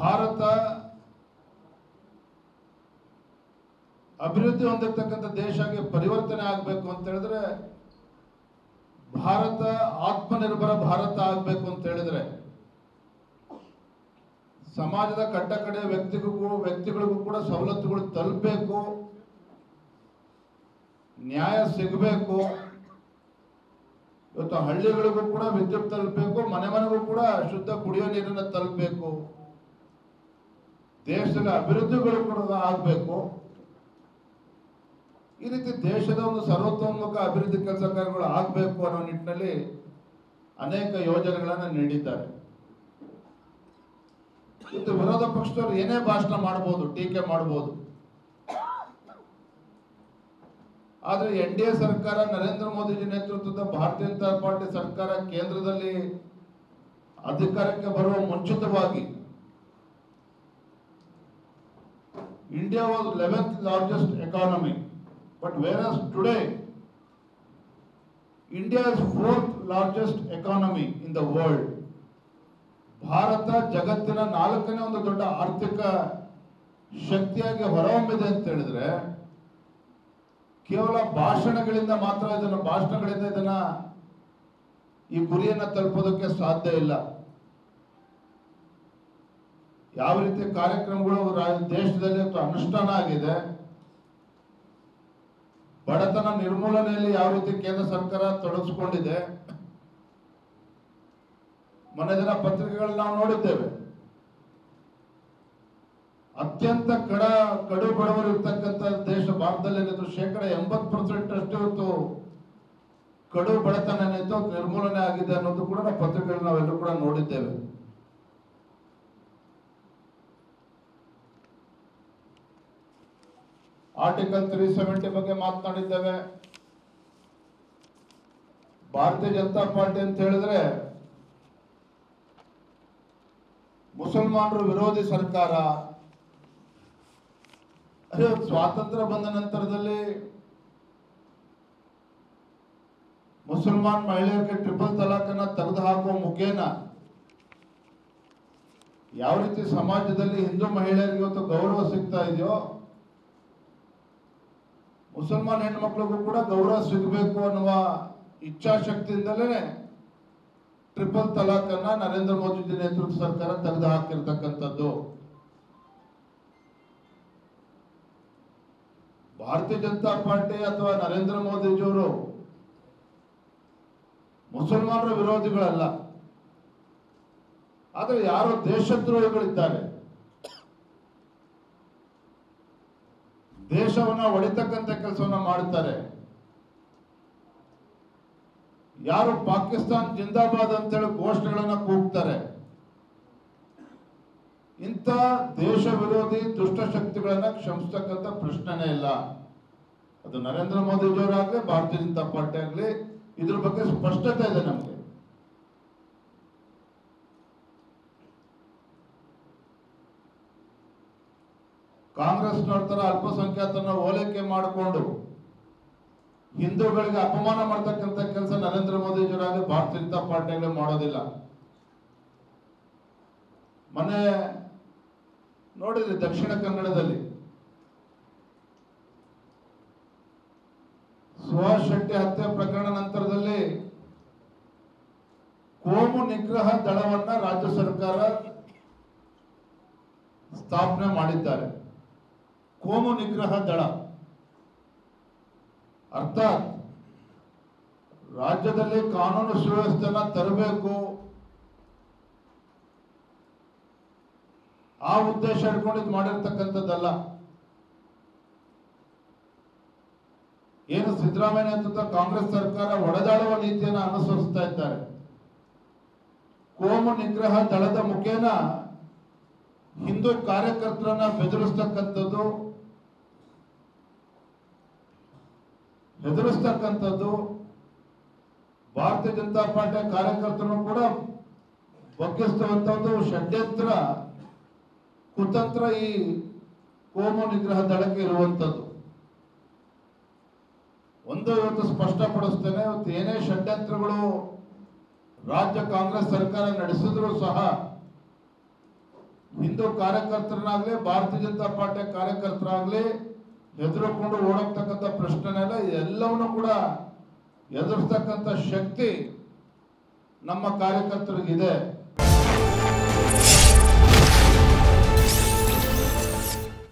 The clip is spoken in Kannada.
ಭಾರತ ಅಭಿವೃದ್ಧಿ ಹೊಂದಿರತಕ್ಕಂಥ ದೇಶ ಆಗಿ ಪರಿವರ್ತನೆ ಆಗಬೇಕು ಅಂತ ಹೇಳಿದ್ರೆ, ಭಾರತ ಆತ್ಮನಿರ್ಭರ ಭಾರತ ಆಗಬೇಕು ಅಂತ ಹೇಳಿದ್ರೆ, ಸಮಾಜದ ಕಟ್ಟ ಕಡೆ ವ್ಯಕ್ತಿಗಳಿಗೂ ಕೂಡ ಸವಲತ್ತುಗಳು ತಲುಪಬೇಕು, ನ್ಯಾಯ ಸಿಗಬೇಕು. ಇವತ್ತು ಹಳ್ಳಿಗಳಿಗೂ ಕೂಡ ವಿದ್ಯುತ್ ತಲುಪಬೇಕು, ಮನೆ ಮನೆಗೂ ಕೂಡ ಶುದ್ಧ ಕುಡಿಯೋ ನೀರನ್ನು ತಲುಪಬೇಕು, ದೇಶದಲ್ಲಿ ಅಭಿವೃದ್ಧಿಗಳು ಕೂಡ ಆಗಬೇಕು. ಈ ರೀತಿ ದೇಶದ ಒಂದು ಸರ್ವತೋನ್ಮುಖ ಅಭಿವೃದ್ಧಿ ಕೆಲಸ ಕಾರ್ಯಗಳು ಆಗಬೇಕು ಅನ್ನೋ ನಿಟ್ಟಿನಲ್ಲಿ ಅನೇಕ ಯೋಜನೆಗಳನ್ನು ನೀಡಿದ್ದಾರೆ. ಇವತ್ತು ವಿರೋಧ ಪಕ್ಷದವರು ಏನೇ ಭಾಷಣ ಮಾಡಬಹುದು, ಟೀಕೆ ಮಾಡಬಹುದು, ಆದರೆ NDA ಸರ್ಕಾರ, ನರೇಂದ್ರ ಮೋದಿಜಿ ನೇತೃತ್ವದ ಭಾರತೀಯ ಜನತಾ ಪಾರ್ಟಿ ಸರ್ಕಾರ ಕೇಂದ್ರದಲ್ಲಿ ಅಧಿಕಾರಕ್ಕೆ ಬರುವ ಮುಂಚಿತವಾಗಿ India was 11th largest economy, but whereas today India is 4th largest economy in the world. Bharat ಜಗತ್ತಿನ 4ನೇ ಒಂದು ದೊಡ್ಡ ಆರ್ಥಿಕ ಶಕ್ತಿಯಾಗಿ ಹೊರಹೊಮ್ಮಿದೆ ಅಂತ ಹೇಳಿದ್ರೆ, ಕೇವಲ ಭಾಷಣಗಳಿಂದ ಇದನ್ನ ಈ ಗುರಿಯನ್ನು ತಲುಪೋದಕ್ಕೆ ಸಾಧ್ಯ ಇಲ್ಲ. ಯಾವ ರೀತಿ ಕಾರ್ಯಕ್ರಮಗಳು ದೇಶದಲ್ಲಿ ಅನುಷ್ಠಾನ ಆಗಿದೆ, ಬಡತನ ನಿರ್ಮೂಲನೆಯಲ್ಲಿ ಯಾವ ರೀತಿ ಕೇಂದ್ರ ಸರ್ಕಾರ ತೊಡಗಿಸಿಕೊಂಡಿದೆ, ಮೊನ್ನೆ ದಿನ ಪತ್ರಿಕೆಗಳು ನಾವು ನೋಡಿದ್ದೇವೆ. ಅತ್ಯಂತ ಕಡು ಬಡವರು ಇರ್ತಕ್ಕಂಥ ದೇಶ ಭಾರತದಲ್ಲಿ ಏನಿದ್ರು 80% ಅಷ್ಟು ಇವತ್ತು ಕಡು ಬಡತನ ಏನಿತ್ತು ನಿರ್ಮೂಲನೆ ಆಗಿದೆ ಅನ್ನೋದು ಕೂಡ ನಾವು ಪತ್ರಿಕೆಗಳು ನಾವೆಲ್ಲರೂ ಕೂಡ ನೋಡಿದ್ದೇವೆ. ಆರ್ಟಿಕಲ್ 370 ಬಗ್ಗೆ ಮಾತನಾಡಿದ್ದೇವೆ. ಭಾರತೀಯ ಜನತಾ ಪಾರ್ಟಿ ಅಂತ ಹೇಳಿದ್ರೆ ಮುಸಲ್ಮಾನರು ವಿರೋಧಿ ಸರ್ಕಾರ. ಸ್ವಾತಂತ್ರ್ಯ ಬಂದ ನಂತರದಲ್ಲಿ ಮುಸಲ್ಮಾನ್ ಮಹಿಳೆಯರಿಗೆ ಟ್ರಿಪಲ್ ತಲಾಕ್ ಅನ್ನ ತೆಗೆದು ಹಾಕುವ ಮುಖೇನ ಯಾವ ರೀತಿ ಸಮಾಜದಲ್ಲಿ ಹಿಂದೂ ಮಹಿಳೆಯರಿಗೆ ಇವತ್ತು ಗೌರವ ಸಿಗ್ತಾ ಇದೆಯೋ, ಮುಸಲ್ಮಾನ್ ಹೆಣ್ಮಕ್ಳಿಗೂ ಕೂಡ ಗೌರವ ಸಿಗಬೇಕು ಅನ್ನುವ ಇಚ್ಛಾಶಕ್ತಿಯಿಂದಲೇ ಟ್ರಿಪಲ್ ತಲಾಕ್ ಅನ್ನ ನರೇಂದ್ರ ಮೋದಿ ನೇತೃತ್ವ ಸರ್ಕಾರ ತೆಗೆದು ಹಾಕಿರ್ತಕ್ಕಂಥದ್ದು. ಭಾರತೀಯ ಜನತಾ ಪಾರ್ಟಿ ಅಥವಾ ನರೇಂದ್ರ ಮೋದಿಜಿಯವರು ಮುಸಲ್ಮಾನರ ವಿರೋಧಿಗಳಲ್ಲ, ಆದರೆ ಯಾರು ದೇಶದ್ರೋಹಿಗಳಿದ್ದಾರೆ, ದೇಶವನ್ನ ಒಡೆತಕ್ಕಂಥ ಕೆಲಸವನ್ನ ಮಾಡುತ್ತಾರೆ, ಯಾರು ಪಾಕಿಸ್ತಾನ್ ಜಿಂದಾಬಾದ್ ಅಂತೇಳಿ ಘೋಷಣೆಗಳನ್ನ ಕೂಗ್ತಾರೆ, ಇಂಥ ದೇಶ ವಿರೋಧಿ ದುಷ್ಟಶಕ್ತಿಗಳನ್ನ ಕ್ಷಮಿಸ್ತಕ್ಕಂಥ ಪ್ರಶ್ನೆನೇ ಇಲ್ಲ. ಅದು ನರೇಂದ್ರ ಮೋದಿಜಿಯವರಾಗಲಿ ಭಾರತೀಯ ಜನತಾ ಪಾರ್ಟಿ ಆಗಲಿ ಇದ್ರ ಬಗ್ಗೆ ಸ್ಪಷ್ಟತೆ ಇದೆ ನಮಗೆ. ಕಾಂಗ್ರೆಸ್ನವ್ರ ತರ ಅಲ್ಪಸಂಖ್ಯಾತರನ್ನ ಓಲೈಕೆ ಮಾಡಿಕೊಂಡು ಹಿಂದೂಗಳಿಗೆ ಅಪಮಾನ ಮಾಡ್ತಕ್ಕಂಥ ಕೆಲಸ ನರೇಂದ್ರ ಮೋದಿಜಿಯವರಾಗಲಿ ಭಾರತೀಯ ಜನತಾ ಪಾರ್ಟಿಯಾಗಲಿ ಮಾಡೋದಿಲ್ಲ. ಮೊನ್ನೆ ನೋಡಿದ್ರಿ ದಕ್ಷಿಣ ಕನ್ನಡದಲ್ಲಿ ಸುಹಾಸ್ ಶೆಟ್ಟಿ ಹತ್ಯೆ ಪ್ರಕರಣ ನಂತರದಲ್ಲಿ ಕೋಮು ನಿಗ್ರಹ ದಳವನ್ನ ರಾಜ್ಯ ಸರ್ಕಾರ ಸ್ಥಾಪನೆ ಮಾಡಿದ್ದಾರೆ. ಕೋಮು ನಿಗ್ರಹ ದಳ ಅರ್ಥಾತ್ ರಾಜ್ಯದಲ್ಲಿ ಕಾನೂನು ಸುವ್ಯವಸ್ಥೆನ ತರಬೇಕು, ಆ ಉದ್ದೇಶ ಇಟ್ಕೊಂಡು ಮಾಡಿರ್ತಕ್ಕಂಥದ್ದಲ್ಲ. ಏನು ಸಿದ್ದರಾಮಯ್ಯ ನೇತೃತ್ವ ಕಾಂಗ್ರೆಸ್ ಸರ್ಕಾರ ಒಡೆದಾಡುವ ನೀತಿಯನ್ನು ಅನುಸರಿಸ್ತಾ ಇದ್ದಾರೆ. ಕೋಮು ನಿಗ್ರಹ ದಳದ ಮುಖೇನ ಹಿಂದೂ ಕಾರ್ಯಕರ್ತರನ್ನ ಹೆದರಿಸ್ತಕ್ಕಂಥದ್ದು ಭಾರತೀಯ ಜನತಾ ಪಾರ್ಟಿಯ ಕಾರ್ಯಕರ್ತರನ್ನು ಕೂಡ ಬಗ್ಗಿಸುವಂತದ್ದು ಷಡ್ಯಂತ್ರ ಕುತಂತ್ರ ಈ ಕೋಮು ನಿಗ್ರಹ ದಳಕ್ಕೆ ಇರುವಂತದ್ದು. ಒಂದು ಇವತ್ತು ಸ್ಪಷ್ಟಪಡಿಸ್ತೇನೆ, ಇವತ್ತು ಏನೇ ಷಡ್ಯಂತ್ರಗಳು ರಾಜ್ಯ ಕಾಂಗ್ರೆಸ್ ಸರ್ಕಾರ ನಡೆಸಿದ್ರು ಸಹ ಹಿಂದೂ ಕಾರ್ಯಕರ್ತರನ್ನಾಗ್ಲಿ ಭಾರತೀಯ ಜನತಾ ಪಾರ್ಟಿ ಕಾರ್ಯಕರ್ತರಾಗ್ಲಿ ಹೆದರ್ಕೊಂಡು ಓಡೋಗ್ತಕ್ಕಂಥ ಪ್ರಶ್ನೆನೆಲ್ಲ ಎಲ್ಲವನ್ನೂ ಕೂಡ ಎದುರಿಸ್ತಕ್ಕಂಥ ಶಕ್ತಿ ನಮ್ಮ ಕಾರ್ಯಕರ್ತರಿಗಿದೆ.